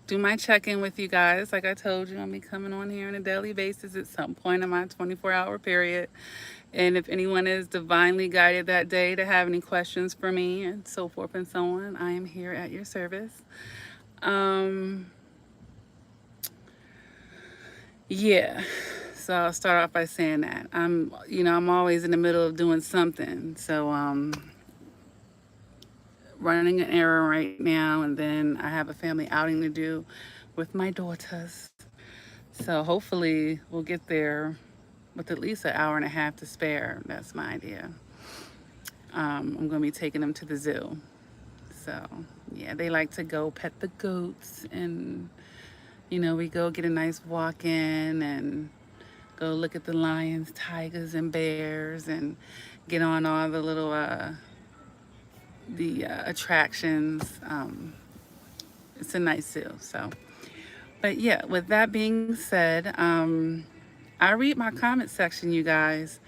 do my check-in with you guys. Like I told you, I'll be coming on here on a daily basis at some point in my 24-hour period. And if anyone is divinely guided that day to have any questions for me and so forth and so on, I am here at your service. Um, yeah. So I'll start off by saying that I'm always in the middle of doing something. So running an errand right now, and then I have a family outing to do with my daughters. So hopefully we'll get there with at least an hour and a half to spare. That's my idea. I'm going to be taking them to the zoo. So, yeah, they like to go pet the goats, and, we go get a nice walk in and go look at the lions, tigers, and bears, and get on all the little the attractions. It's a nice zoo. So, but yeah, with that being said, I read my comment section, you guys.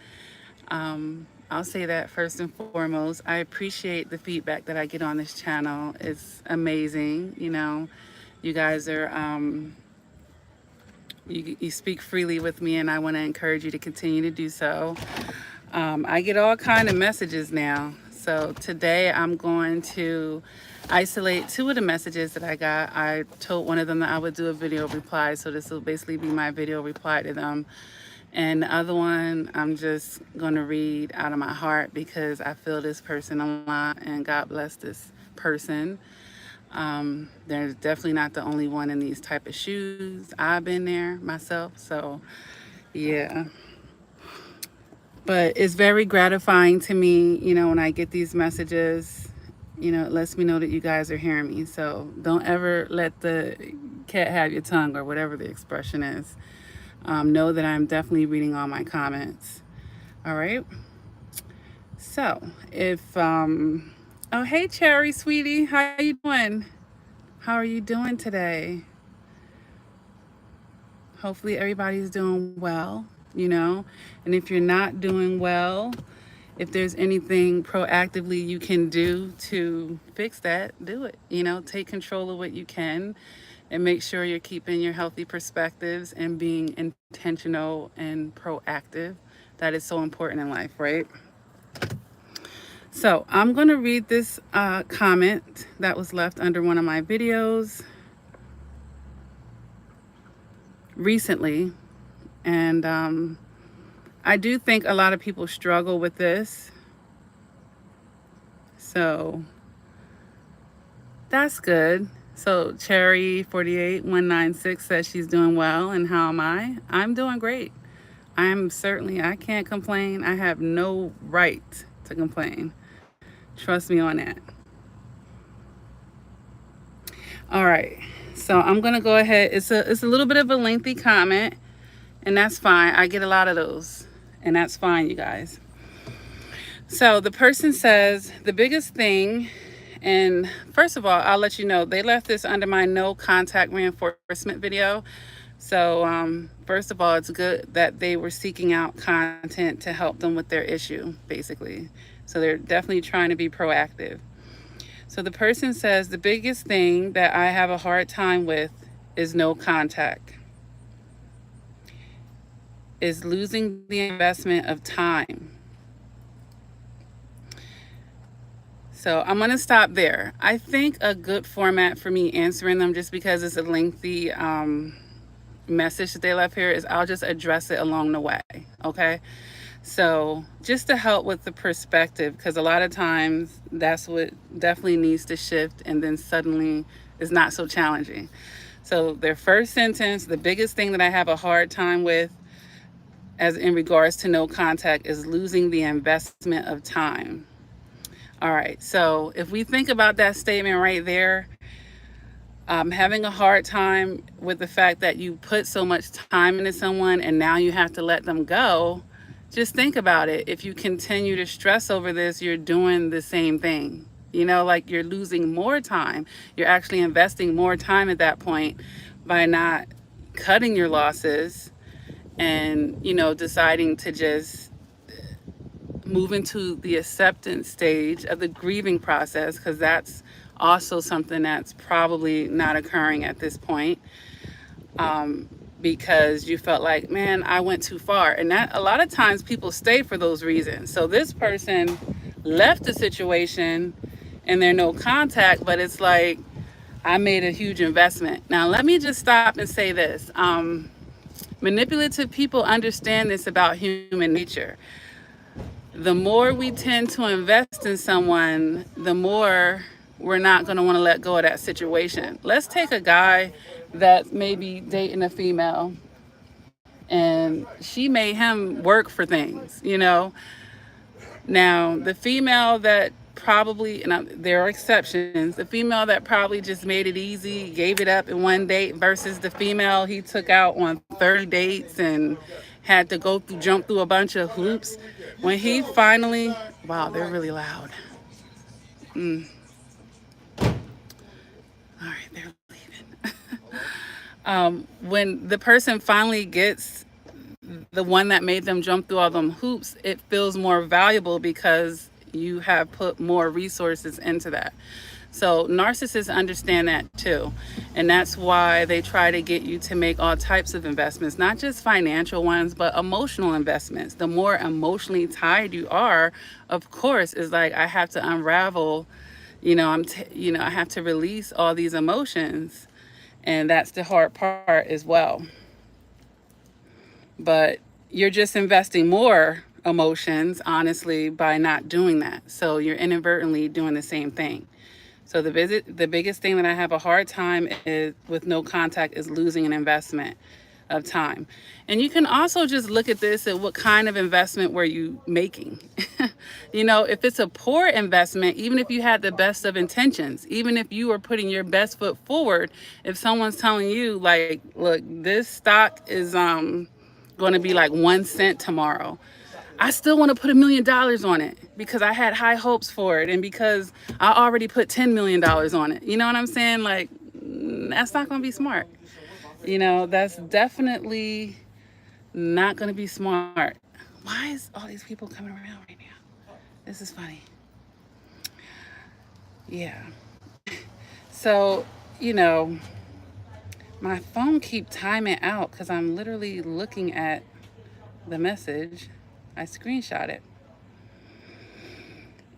I'll say that first and foremost. I appreciate the feedback that I get on this channel. It's amazing. You guys are, you speak freely with me, and I want to encourage you to continue to do so. I get all kind of messages now. So today I'm going to isolate two of the messages that I got. I told one of them that I would do a video reply, so this will basically be my video reply to them. And the other one, I'm just going to read out of my heart because I feel this person a lot, and God bless this person. They're definitely not the only one in these type of shoes. I've been there myself, so yeah. But it's very gratifying to me, when I get these messages. It lets me know that you guys are hearing me. So don't ever let the cat have your tongue, or whatever the expression is. Know that I'm definitely reading all my comments. All right. So oh, hey, Cherry, sweetie. How you doing? How are you doing today? Hopefully everybody's doing well, And if you're not doing well, if there's anything proactively you can do to fix that, do it. Take control of what you can, and make sure you're keeping your healthy perspectives and being intentional and proactive. That is so important in life, right? So I'm going to read this comment that was left under one of my videos recently. And I do think a lot of people struggle with this. So that's good. So Cherry 48196 says she's doing well, and how am I? I'm doing great. I can't complain. I have no right to complain. Trust me on that. All right. So I'm going to go ahead. It's a little bit of a lengthy comment, and that's fine. I get a lot of those, and that's fine, you guys. So the person says the biggest thing, and first of all, I'll let you know, they left this under my no contact reinforcement video. So first of all, it's good that they were seeking out content to help them with their issue, basically. So they're definitely trying to be proactive. So the person says the biggest thing that I have a hard time with is no contact, is losing the investment of time. So I'm going to stop there. I think a good format for me answering them, just because it's a lengthy message that they left here, is I'll just address it along the way. Okay. So just to help with the perspective, because a lot of times that's what definitely needs to shift, and then suddenly it's not so challenging. So their first sentence, the biggest thing that I have a hard time with as in regards to no contact, is losing the investment of time. All right, so if we think about that statement right there, having a hard time with the fact that you put so much time into someone and now you have to let them go, just think about it. If you continue to stress over this, you're doing the same thing. Like you're losing more time. You're actually investing more time at that point by not cutting your losses and, deciding to just move into the acceptance stage of the grieving process, because that's also something that's probably not occurring at this point, um, because you felt like, man, I went too far. And that a lot of times people stay for those reasons. So this person left the situation and they're no contact, but it's like, I made a huge investment. Now, let me just stop and say this. Manipulative people understand this about human nature. The more we tend to invest in someone, the more we're not going to want to let go of that situation. Let's take a guy that may be dating a female and she made him work for things, you know. Now, the female that probably, and there are exceptions, the female that probably just made it easy, gave it up in one date versus the female he took out on 30 dates and had to go through, jump through a bunch of hoops. When he finally, wow, they're really loud. Mm, all right, they're leaving. When the person finally gets the one that made them jump through all them hoops, it feels more valuable because you have put more resources into that. So narcissists understand that too. And that's why they try to get you to make all types of investments, not just financial ones, but emotional investments. The more emotionally tied you are, of course, is like, I have to unravel, I have to release all these emotions. And that's the hard part as well. But you're just investing more emotions, honestly, by not doing that. So you're inadvertently doing the same thing. So the biggest thing that I have a hard time is with no contact is losing an investment of time. And you can also just look at this at what kind of investment were you making. If it's a poor investment, even if you had the best of intentions, even if you were putting your best foot forward, if someone's telling you like, look, this stock is going to be like 1 cent tomorrow, I still want to put $1 million on it because I had high hopes for it and because I already put $10 million on it. You know what I'm saying? Like, that's not going to be smart. That's definitely not going to be smart. Why is all these people coming around right now? This is funny. Yeah. So, you know, my phone keep timing out because I'm literally looking at the message. I screenshot it.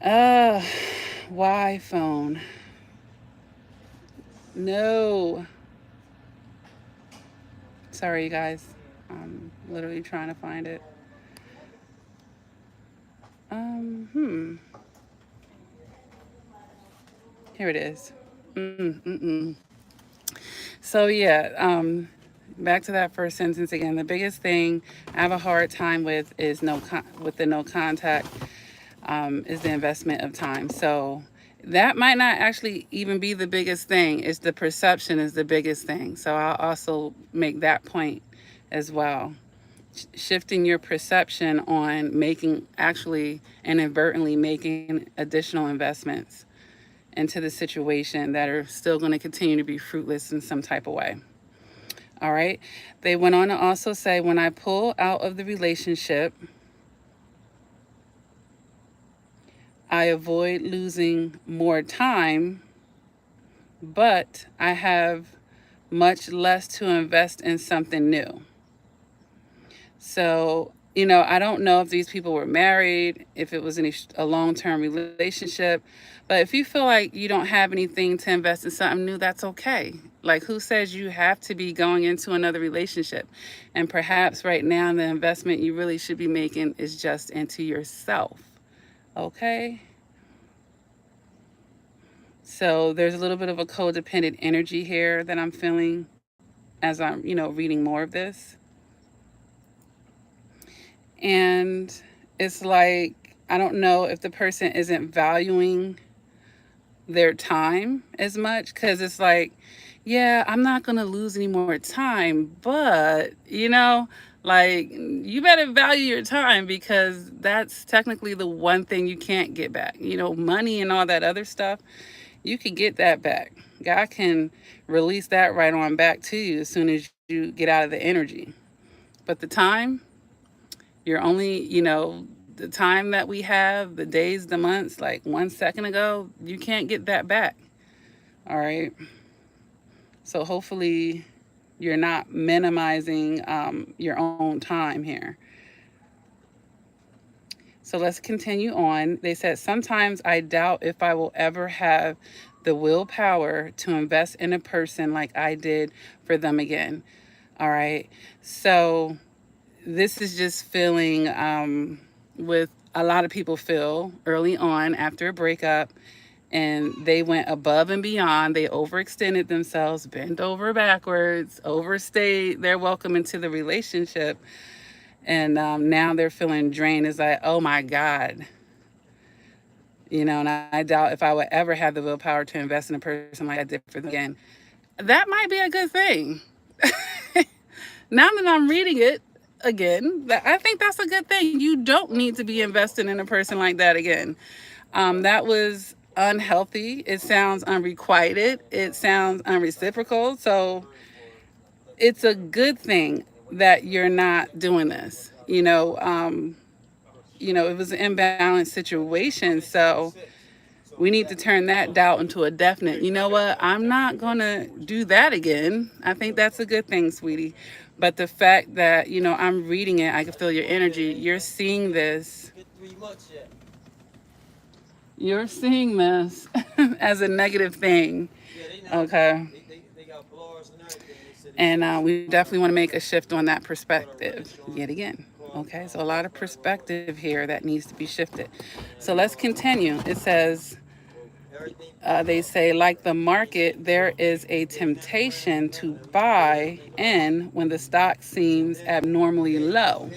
Uh, why phone? No. Sorry, you guys. I'm literally trying to find it. Hmm. Here it is. Mm-mm-mm. So yeah, back to that first sentence again. The biggest thing I have a hard time with is with the no contact, is the investment of time. So that might not actually even be the biggest thing. It's the perception is the biggest thing. So I'll also make that point as well. Shifting your perception on making actually inadvertently making additional investments into the situation that are still going to continue to be fruitless in some type of way. All right. They went on to also say, when I pull out of the relationship, I avoid losing more time, but I have much less to invest in something new. So, I don't know if these people were married, if it was a long-term relationship, but if you feel like you don't have anything to invest in something new, that's okay. Like, who says you have to be going into another relationship? And perhaps right now, the investment you really should be making is just into yourself. Okay? So there's a little bit of a codependent energy here that I'm feeling as I'm, reading more of this. And it's like, I don't know if the person isn't valuing their time as much because it's like, yeah, I'm not going to lose any more time, but, like, you better value your time because that's technically the one thing you can't get back. Money and all that other stuff, you can get that back. God can release that right on back to you as soon as you get out of the energy. But the time, you're only, the time that we have, the days, the months, like 1 second ago, you can't get that back. All right. So hopefully you're not minimizing your own time here. So let's continue on. They said, sometimes I doubt if I will ever have the willpower to invest in a person like I did for them again. All right. So this is just feeling with a lot of people feel early on after a breakup, and they went above and beyond. They overextended themselves, bent over backwards, overstayed their welcome into the relationship, and now they're feeling drained. It's like, oh my God, and I doubt if I would ever have the willpower to invest in a person like I did for them again. That might be a good thing. Now that I'm reading it again, I think that's a good thing. You don't need to be invested in a person like that again. That was unhealthy. It sounds unrequited. It sounds unreciprocal. So it's a good thing that you're not doing this. It was an imbalanced situation. So we need to turn that doubt into a definite. You know what? I'm not going to do that again. I think that's a good thing, sweetie. But the fact that, I'm reading it, I can feel your energy. You're seeing this. You're seeing this as a negative thing. Okay. And we definitely want to make a shift on that perspective yet again. Okay. So a lot of perspective here that needs to be shifted. So let's continue. It says, they say, like the market, there is a temptation to buy in when the stock seems abnormally low,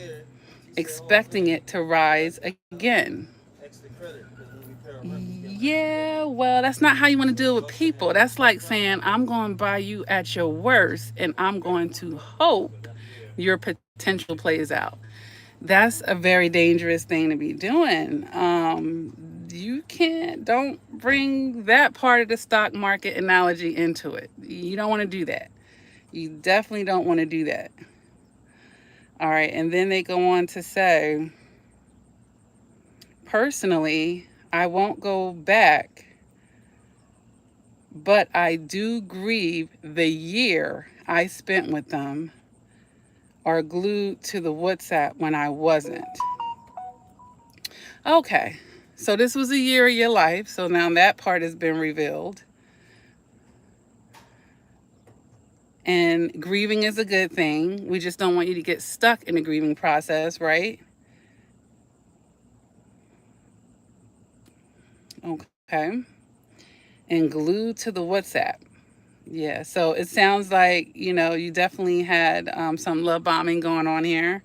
expecting it to rise again. Yeah, well, that's not how you want to deal with people. That's like saying, I'm going to buy you at your worst and I'm going to hope your potential plays out. That's a very dangerous thing to be doing. You don't bring that part of the stock market analogy into it. You don't want to do that. You definitely don't want to do that. All right. And then they go on to say, personally, I won't go back, but I do grieve the year I spent with them or glued to the WhatsApp when I wasn't. Okay. So this was a year of your life. So now that part has been revealed. And grieving is a good thing. We just don't want you to get stuck in the grieving process, right? Okay. And glued to the WhatsApp. Yeah. So it sounds like, you definitely had some love bombing going on here.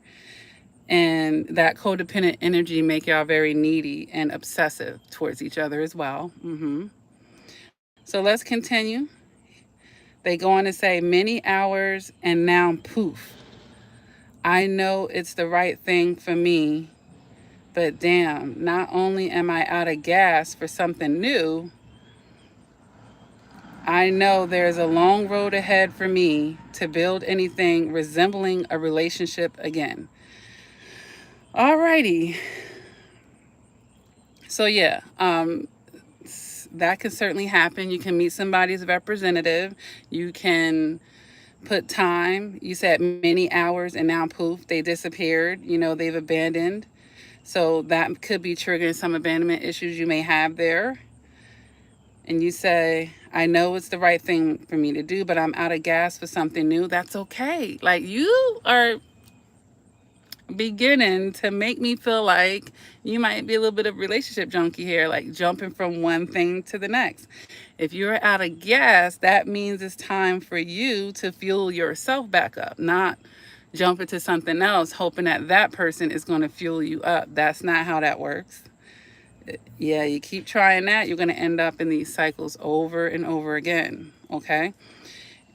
And that codependent energy make y'all very needy and obsessive towards each other as well. So let's continue. They go on to say, many hours and now poof. I know it's the right thing for me, but damn, not only am I out of gas for something new, I know there's a long road ahead for me to build anything resembling a relationship again. Alrighty. So yeah, that can certainly happen. You can meet somebody's representative. You can put time. You said many hours and now poof, they disappeared. They've abandoned. So that could be triggering some abandonment issues you may have there. And you say, I know it's the right thing for me to do, but I'm out of gas for something new. That's okay. Like, you are beginning to make me feel like you might be a little bit of relationship junkie here, like jumping from one thing to the next. If you're out of gas, that means it's time for you to fuel yourself back up, not jump into something else hoping that that person is going to fuel you up. That's not how that works. Yeah, you keep trying that, you're going to end up in these cycles over and over again. Okay.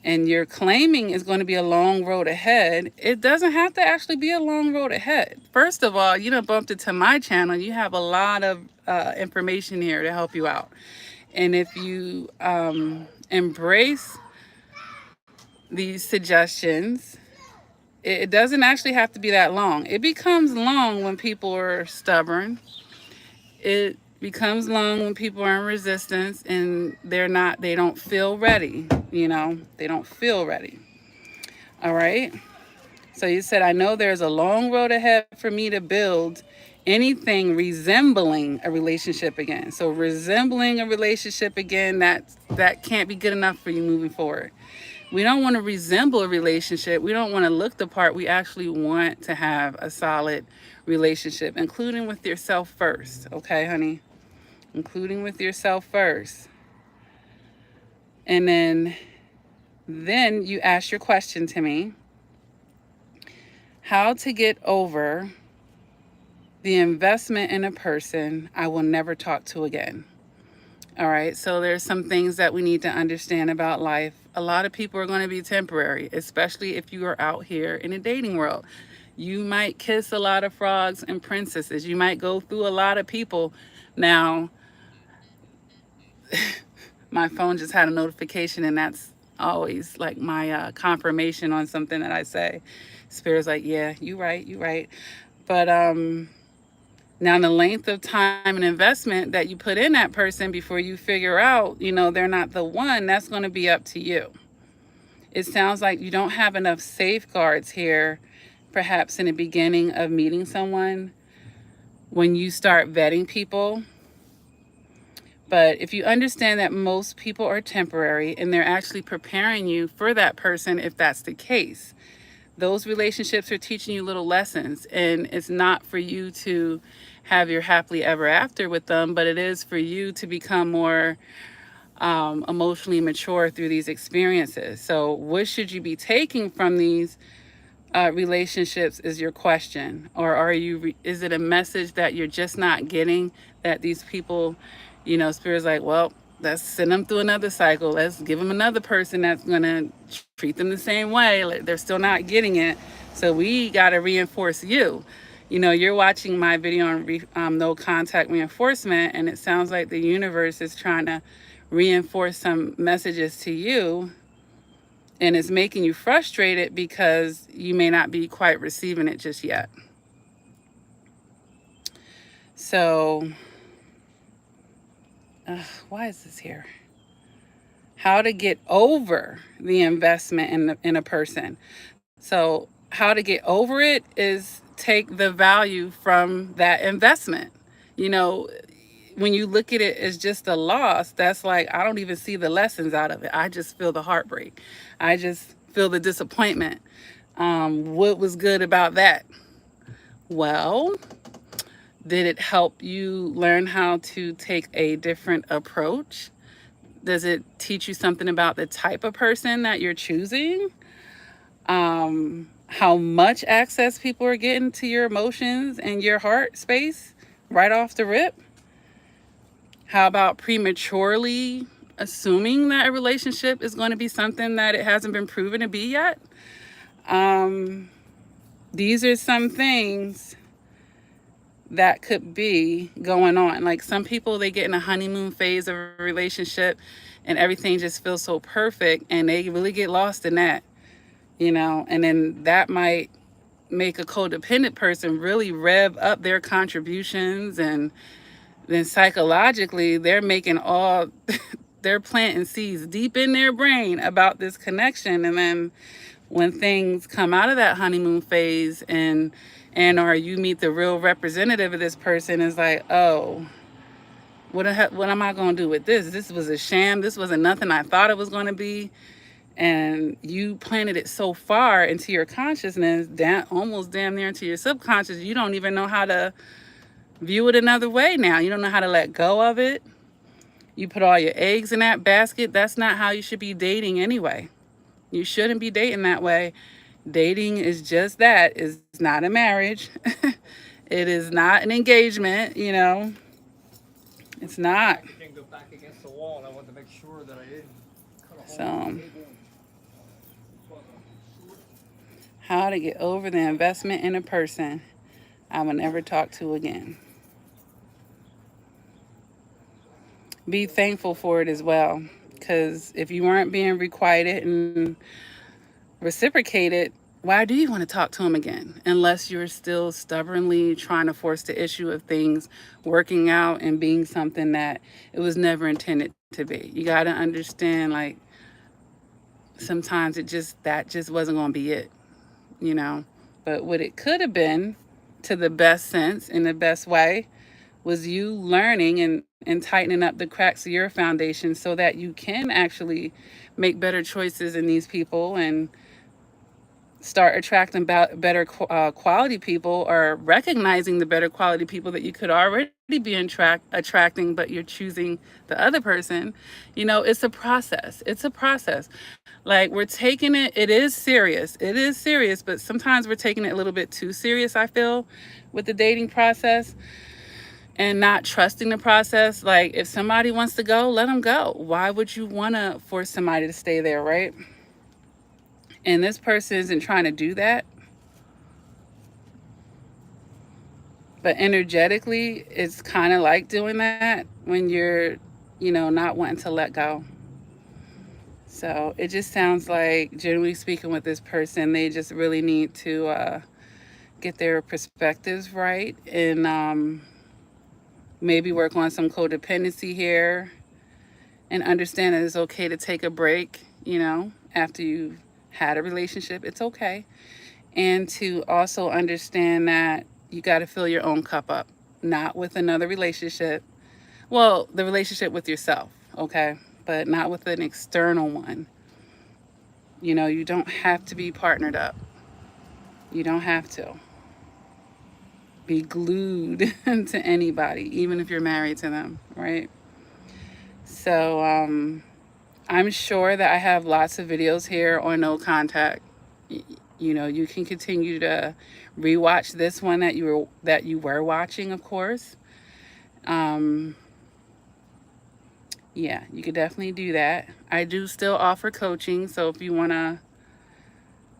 And you're claiming is going to be a long road ahead. It doesn't have to actually be a long road ahead. First of all, you done bumped into my channel. You have a lot of information here to help you out. And if you embrace these suggestions, it doesn't actually have to be that long. It becomes long when people are stubborn. It becomes long when people are in resistance and they don't feel ready, they don't feel ready. All right. So you said, I know there's a long road ahead for me to build anything resembling a relationship again. So resembling a relationship again, that can't be good enough for you moving forward. We don't want to resemble a relationship. We don't want to look the part. We actually want to have a solid relationship, including with yourself first. Okay, honey? Including with yourself first. And then you ask your question to me. How to get over the investment in a person I will never talk to again. All right, so there's some things that we need to understand about life. A lot of people are going to be temporary, especially if you are out here in the dating world. You might kiss a lot of frogs and princesses. You might go through a lot of people. Now, my phone just had a notification, and that's always like my confirmation on something that I say. Spirit's like, yeah, you right, you right. But now, the length of time and investment that you put in that person before you figure out, they're not the one, that's going to be up to you. It sounds like you don't have enough safeguards here, perhaps in the beginning of meeting someone, when you start vetting people. But if you understand that most people are temporary and they're actually preparing you for that person, if that's the case, those relationships are teaching you little lessons, and it's not for you to have your happily ever after with them, but it is for you to become more emotionally mature through these experiences. So what should you be taking from these relationships is your question, or is it a message that you're just not getting, that these people, Spirit's like, well, let's send them through another cycle. Let's give them another person that's going to treat them the same way. Like, they're still not getting it. So we got to reinforce you. You're watching my video on no contact reinforcement, and it sounds like the universe is trying to reinforce some messages to you, and it's making you frustrated because you may not be quite receiving it just yet. So, why is this here? How to get over the investment in a person. So, how to get over it is take the value from that investment. When you look at it as just a loss, that's like, I don't even see the lessons out of it. I just feel the heartbreak. I just feel the disappointment. What was good about that? Well, did it help you learn how to take a different approach? Does it teach you something about the type of person that you're choosing? How much access people are getting to your emotions and your heart space right off the rip? How about prematurely assuming that a relationship is going to be something that it hasn't been proven to be yet? These are some things that could be going on. Like, some people, they get in a honeymoon phase of a relationship and everything just feels so perfect, and they really get lost in that, and then that might make a codependent person really rev up their contributions, and then psychologically they're making all they're planting seeds deep in their brain about this connection, and then when things come out of that honeymoon phase or you meet the real representative of this person, is like, oh, what am I going to do with this? This was a sham. This wasn't nothing I thought it was going to be. And you planted it so far into your consciousness, almost damn near into your subconscious, you don't even know how to view it another way now. You don't know how to let go of it. You put all your eggs in that basket. That's not how you should be dating anyway. You shouldn't be dating that way. Dating is just that. It's not a marriage. It is not an engagement, It's not. I didn't go back against the wall. I wanted to make sure that I didn't cut a hole So, in the table. how to get over the investment in a person I will never talk to again. Be thankful for it as well, because if you weren't being requited and reciprocated, why do you want to talk to him again? Unless you're still stubbornly trying to force the issue of things working out and being something that it was never intended to be. You got to understand, like, sometimes that just wasn't going to be it, you know? But what it could have been, to the best sense, in the best way, was you learning and tightening up the cracks of your foundation so that you can actually make better choices in these people and start attracting better quality people, or recognizing the better quality people that you could already be attracting, but you're choosing the other person. It's a process. It's a process. Like, we're taking it is serious. It is serious, but sometimes we're taking it a little bit too serious, I feel, with the dating process, and not trusting the process. Like, if somebody wants to go, let them go. Why would you want to force somebody to stay there, right? And this person isn't trying to do that, but energetically, it's kind of like doing that when you're, not wanting to let go. So it just sounds like, generally speaking, with this person, they just really need to get their perspectives right, and maybe work on some codependency here, and understand that it's okay to take a break, after you've had a relationship. It's okay. And to also understand that you got to fill your own cup up, not with another relationship. Well, the relationship with yourself, okay? But not with an external one. You don't have to be partnered up. You don't have to be glued to anybody, even if you're married to them, right? So, I'm sure that I have lots of videos here on no contact. You can continue to rewatch this one that you were watching, of course. Um, yeah, you could definitely do that. I do still offer coaching, so if you want to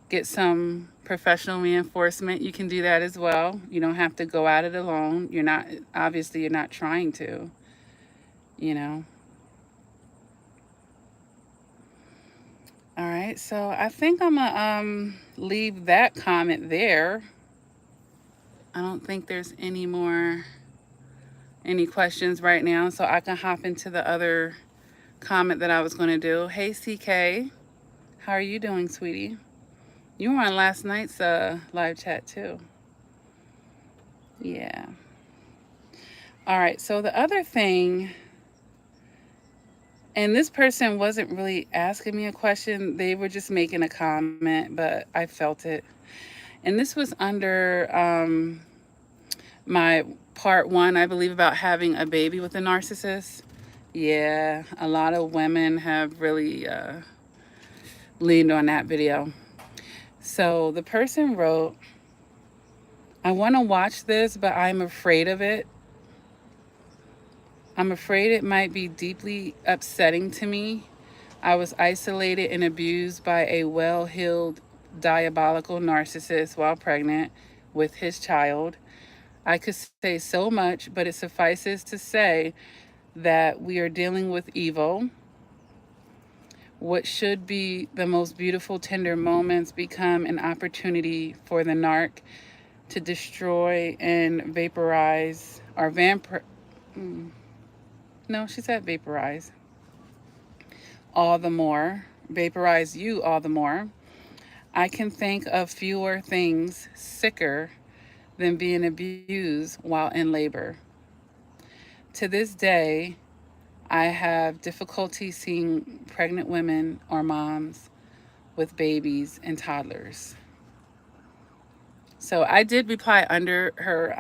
get some professional reinforcement, you can do that as well. You don't have to go at it alone. You're not trying to, you know. All right, so I think I'm gonna leave that comment there. I don't think there's any questions right now, so I can hop into the other comment that I was going to do. Hey, CK, how are you doing, sweetie? You were on last night's live chat too. Yeah. All right. So the other thing, and this person wasn't really asking me a question, they were just making a comment, but I felt it. And this was under my part one, I believe, about having a baby with a narcissist. Yeah, a lot of women have really leaned on that video. So the person wrote, I want to watch this, but I'm afraid of it. I'm afraid it might be deeply upsetting to me. I was isolated and abused by a well heeled, diabolical narcissist while pregnant with his child. I could say so much, but it suffices to say that we are dealing with evil. What should be the most beautiful, tender moments become an opportunity for the narc to destroy and vaporize or vampire. No, she said vaporize all the more, vaporize you all the more. I can think of fewer things sicker than being abused while in labor. To this day, I have difficulty seeing pregnant women or moms with babies and toddlers. So I did reply under her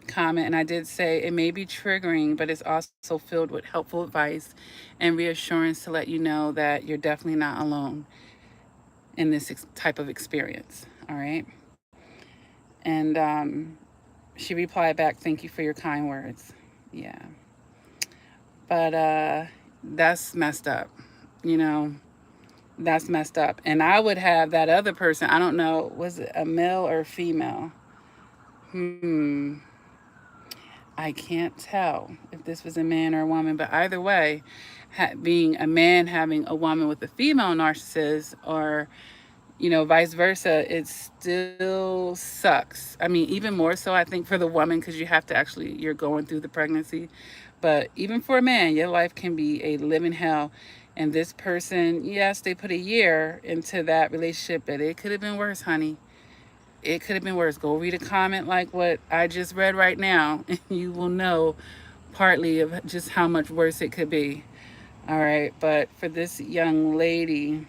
comment, and I did say it may be triggering, but it's also filled with helpful advice and reassurance to let you know that you're definitely not alone in this type of experience. All right. And she replied back, thank you for your kind words. Yeah. But that's messed up, you know. That's messed up. And I would have that other person, I don't know, was it a male or a female? Hmm. I can't tell if this was a man or a woman, but either way, being a man having a woman with a female narcissist, or Vice versa, it still sucks. I mean, even more so, I think, for the woman, because you have to actually, you're going through the pregnancy. But even for a man, your life can be a living hell. And this person, yes, they put a year into that relationship, but it could have been worse, honey. It could have been worse. Go read a comment like what I just read right now, and you will know partly of just how much worse it could be. All right. But for this young lady,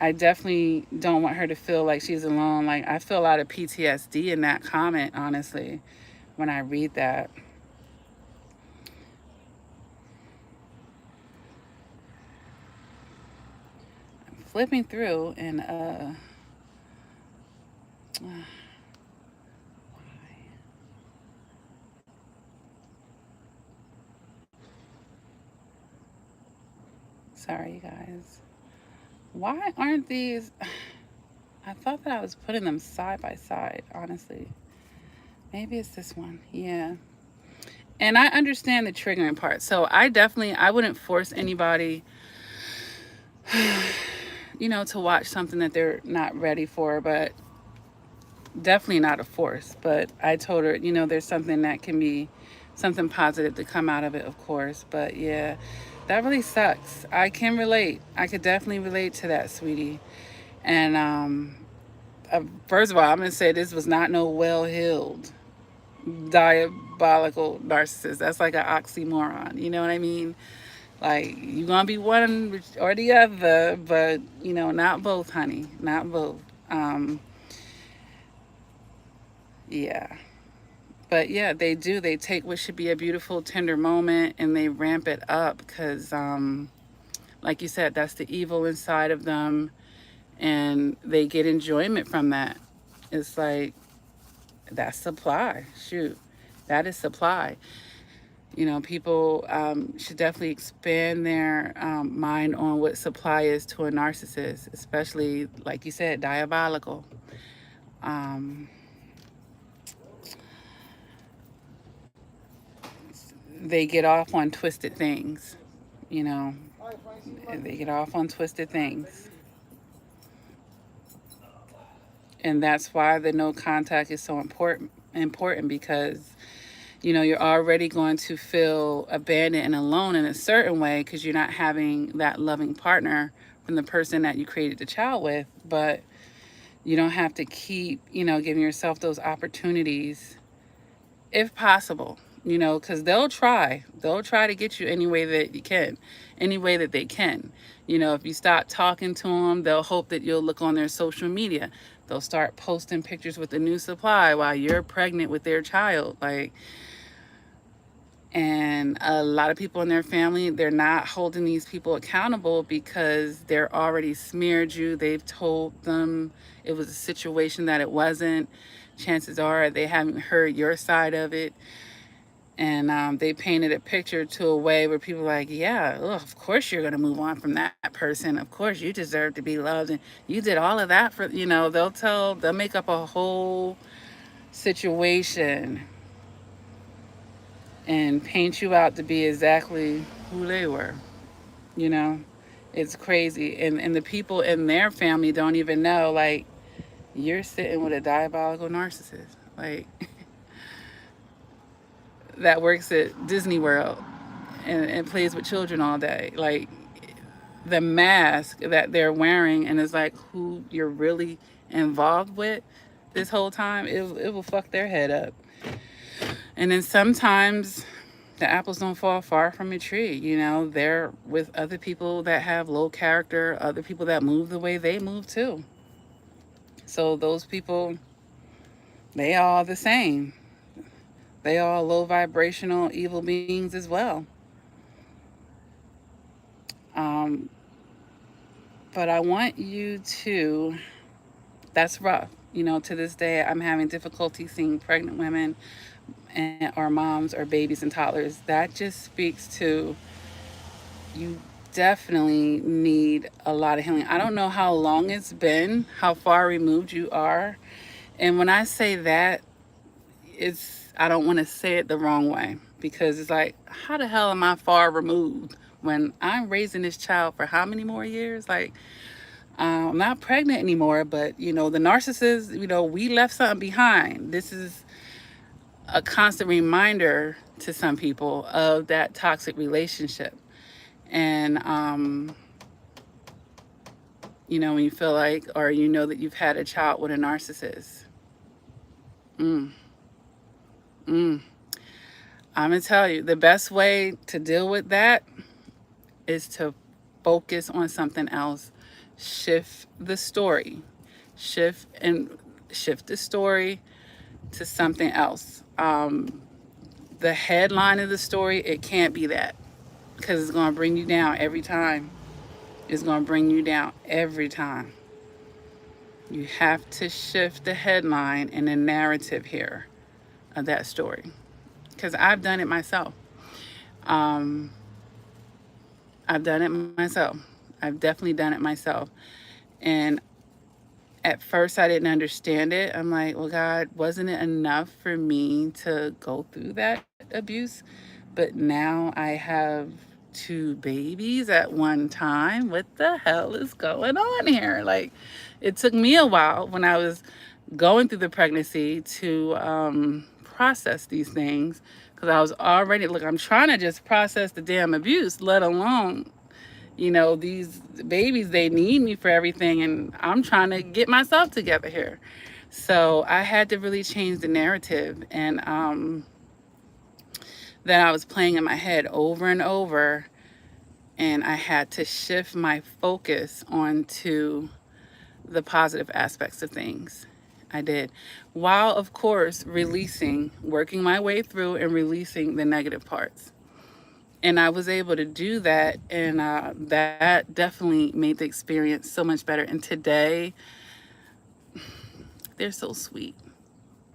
I definitely don't want her to feel like she's alone. Like, I feel a lot of PTSD in that comment, honestly, when I read that. I'm flipping through and sorry, you guys. Why aren't these? I thought that I was putting them side by side, honestly. Maybe it's this one. Yeah. And I understand the triggering part. So I wouldn't force anybody, to watch something that they're not ready for, but definitely not a force. But I told her, there's something that can be something positive to come out of it, of course. But yeah, that really sucks. I can relate. I could definitely relate to that, sweetie. And first of all, I'm gonna say this was not no well-heeled, diabolical narcissist. That's like an oxymoron. You know what I mean? Like, you're gonna be one or the other, but not both, honey. Not both. Yeah. But yeah, they do. They take what should be a beautiful, tender moment and they ramp it up because, like you said, that's the evil inside of them, and they get enjoyment from that. It's like, that's supply. Shoot, that is supply. People should definitely expand their mind on what supply is to a narcissist, especially, like you said, diabolical. Um, they get off on twisted things, you know, they get off on twisted things. And that's why the no contact is so important because you're already going to feel abandoned and alone in a certain way because you're not having that loving partner from the person that you created the child with. But you don't have to keep, giving yourself those opportunities if possible, because they'll try to get you any way that you can, any way that they can. If you stop talking to them, they'll hope that you'll look on their social media. They'll start posting pictures with the new supply while you're pregnant with their child. Like, and a lot of people in their family, they're not holding these people accountable because they're already smeared you. They've told them it was a situation that it wasn't. Chances are they haven't heard your side of it. And they painted a picture to a way where people are like, yeah, ugh, of course you're going to move on from that person. Of course you deserve to be loved. And you did all of that for, they'll make up a whole situation and paint you out to be exactly who they were. You know, it's crazy. And the people in their family don't even know, like, you're sitting with a diabolical narcissist. Like, that works at Disney World and plays with children all day. Like, the mask that they're wearing and it's like who you're really involved with this whole time, it will fuck their head up. And then sometimes the apples don't fall far from a tree. They're with other people that have low character, other people that move the way they move too. So those people, they all the same. They all low vibrational evil beings as well. Um, but I want you to, that's rough. To this day, I'm having difficulty seeing pregnant women or moms or babies and toddlers. That just speaks to, you definitely need a lot of healing. I don't know how long it's been, how far removed you are. And when I say that, I don't want to say it the wrong way because it's like, how the hell am I far removed when I'm raising this child for how many more years? Like, I'm not pregnant anymore, but the narcissist, we left something behind. This is a constant reminder to some people of that toxic relationship. And, when you feel like, or that you've had a child with a narcissist. Mm, mm. I'm going to tell you the best way to deal with that is to focus on something else. Shift the story. Shift the story to something else. The headline of the story, it can't be that, because it's going to bring you down every time. It's going to bring you down every time. You have to shift the headline and the narrative here of that story, because I've done it myself. Um, I've done it myself. I've definitely done it myself. And at first, I didn't understand it. I'm like, well, God, wasn't it enough for me to go through that abuse? But now I have two babies at one time. What the hell is going on here? Like, it took me a while when I was going through the pregnancy to process these things, because I was already, look, I'm trying to just process the damn abuse, let alone, these babies, they need me for everything, and I'm trying to get myself together here. So I had to really change the narrative, and that I was playing in my head over and over, and I had to shift my focus onto the positive aspects of things. I did. While, of course, working my way through and releasing the negative parts. And I was able to do that, and that definitely made the experience so much better. And today, they're so sweet.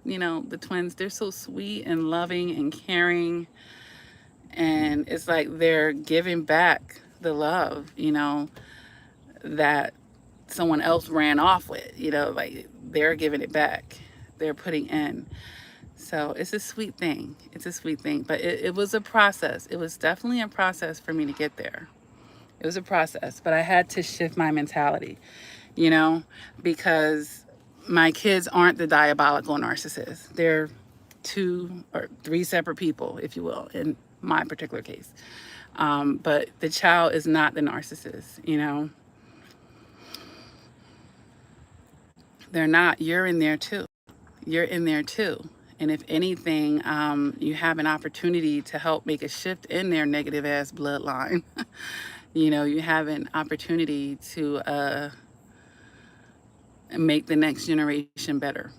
The twins, they're so sweet and loving and caring. And it's like they're giving back the love, that someone else ran off with, like they're giving it back, they're putting in. So it's a sweet thing. It's a sweet thing. But it was a process. It was definitely a process for me to get there. It was a process. But I had to shift my mentality, you know, because my kids aren't the diabolical narcissists. They're two or three separate people, if you will, in my particular case. But the child is not the narcissist, They're not. You're in there too. You're in there too. And if anything, you have an opportunity to help make a shift in their negative ass bloodline. You have an opportunity to make the next generation better.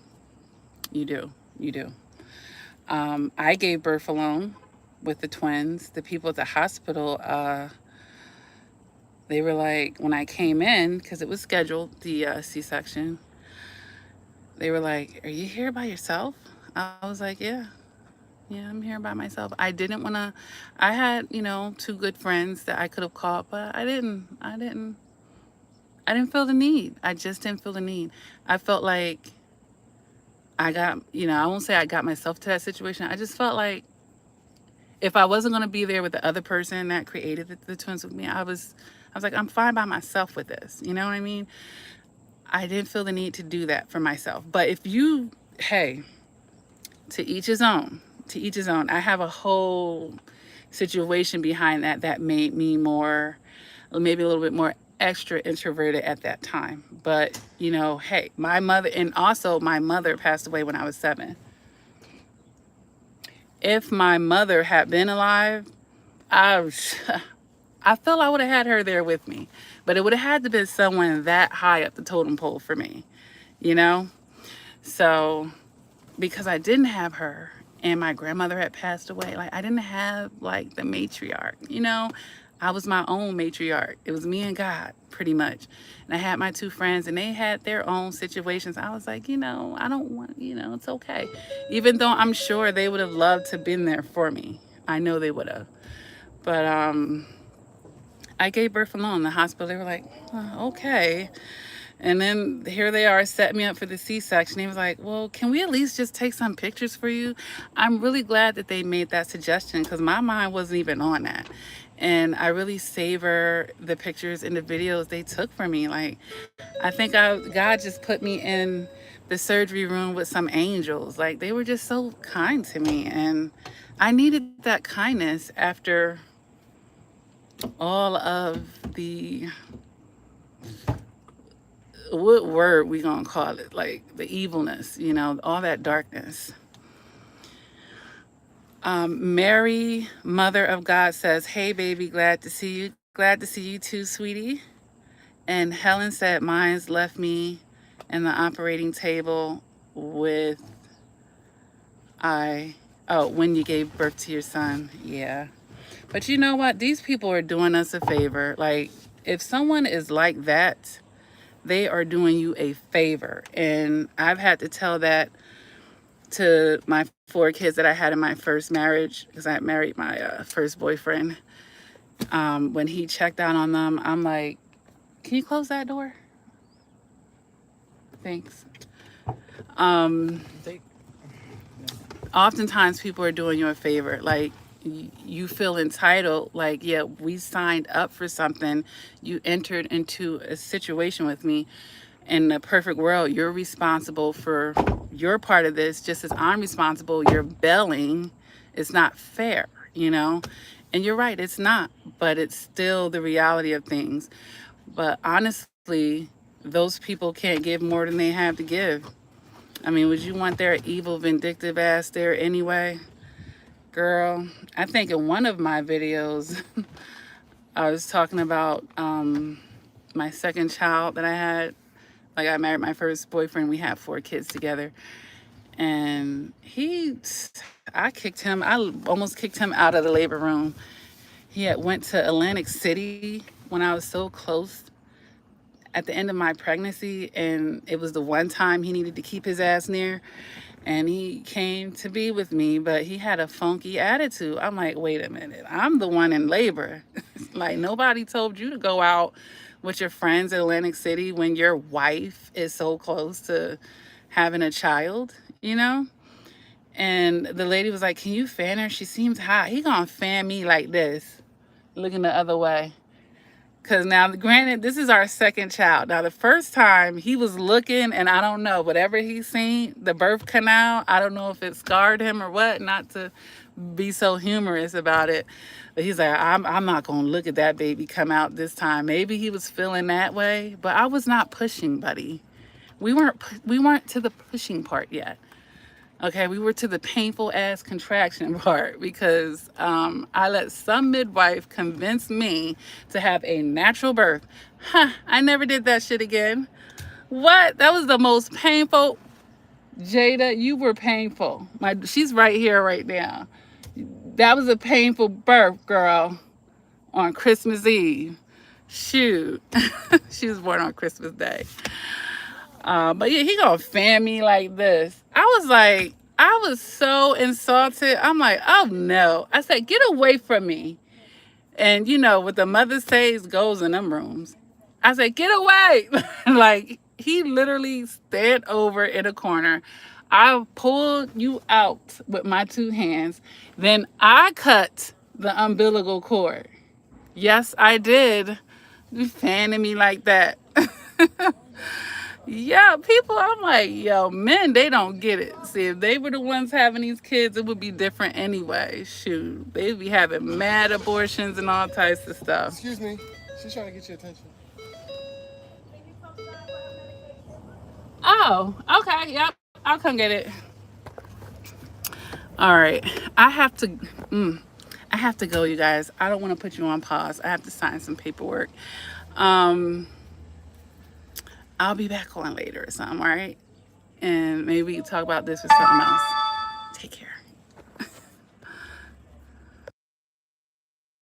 You do. You do. I gave birth alone with the twins. The people at the hospital, they were like, when I came in, because it was scheduled, the C-section, they were like, "Are you here by yourself?" I was like, "Yeah, I'm here by myself." I didn't want to, I had, two good friends that I could have called, but I didn't feel the need. I just didn't feel the need. I felt like I got, I won't say I got myself to that situation. I just felt like if I wasn't going to be there with the other person that created the twins with me, I was like, I'm fine by myself with this. You know what I mean? I didn't feel the need to do that for myself. But if you, hey, to each his own, to each his own. I have a whole situation behind that made me more, maybe a little bit more extra introverted at that time. But, hey, my mother, and also my mother passed away when I was 7. If my mother had been alive, I, I felt I would have had her there with me. But it would have had to be someone that high up the totem pole for me, you know? So, because I didn't have her and my grandmother had passed away, like I didn't have like the matriarch, I was my own matriarch. It was me and God, pretty much. And I had my 2 friends and they had their own situations. I was like, I don't want, it's okay. Even though I'm sure they would have loved to have been there for me. I know they would have. But I gave birth alone. The hospital, they were like, "Oh, okay." And then here they are, set me up for the C-section. He was like, "Well, can we at least just take some pictures for you?" I'm really glad that they made that suggestion, because my mind wasn't even on that. And I really savor the pictures and the videos they took for me. Like, God just put me in the surgery room with some angels. Like, they were just so kind to me. And I needed that kindness after all of the, what word we gonna call it? Like the evilness, all that darkness. Mary, Mother of God, says, "Hey, baby, glad to see you. Glad to see you too, sweetie." And Helen said, "Mine's left me in the operating table with when you gave birth to your son." Yeah. But you know what? These people are doing us a favor. Like, if someone is like that, they are doing you a favor. And I've had to tell that to my 4 kids that I had in my first marriage, because I married my first boyfriend. When he checked out on them, I'm like, "Can you close that door? Thanks." Take. Oftentimes people are doing you a favor. Like, you feel entitled. Like, yeah, we signed up for something. You entered into a situation with me. In the perfect world, you're responsible for your part of this just as I'm responsible. You're bailing. It's not fair, And you're right, it's not. But it's still the reality of things. But honestly, those people can't give more than they have to give. I mean, would you want their evil, vindictive ass there anyway? Girl, I think in one of my videos, I was talking about my second child that I had. Like, I married my first boyfriend. We had 4 kids together. And I almost kicked him out of the labor room. He had went to Atlantic City when I was so close at the end of my pregnancy, and it was the one time he needed to keep his ass near, and he came to be with me, but he had a funky attitude. I'm like, wait a minute, I'm the one in labor. Like, nobody told you to go out with your friends in Atlantic City when your wife is so close to having a child, And the lady was like, "Can you fan her? She seems hot." He gonna fan me like this, looking the other way. Because now, granted, this is our second child. Now, the first time he was looking, and I don't know, whatever he's seen, the birth canal, I don't know if it scarred him or what, not to be so humorous about it. But he's like, I'm not going to look at that baby come out this time. Maybe he was feeling that way, but I was not pushing, buddy. We weren't to the pushing part yet. Okay, we were to the painful ass contraction part because I let some midwife convince me to have a natural birth. I never did that shit again. What? That was the most painful. Jada, you were painful. She's right here right now. That was a painful birth, girl, on Christmas Eve. Shoot. She was born on Christmas Day. But yeah, he gonna fan me like this. I was so insulted. I'm like, oh no. I said, get away from me. And what the mother says goes in them rooms. I said, get away. Like, he literally stared over in a corner. I pulled you out with my 2 hands. Then I cut the umbilical cord. Yes, I did. You fanning me like that. Yeah, people, I'm like, yo, men, they don't get it. See, if they were the ones having these kids, it would be different anyway. Shoot, they'd be having mad abortions and all types of stuff. Excuse me, she's trying to get your attention. Oh, okay, yep, I'll come get it. All right, I have to go, you guys. I don't want to put you on pause. I have to sign some paperwork. I'll be back on later or something, all right? And maybe we can talk about this or something else. Take care.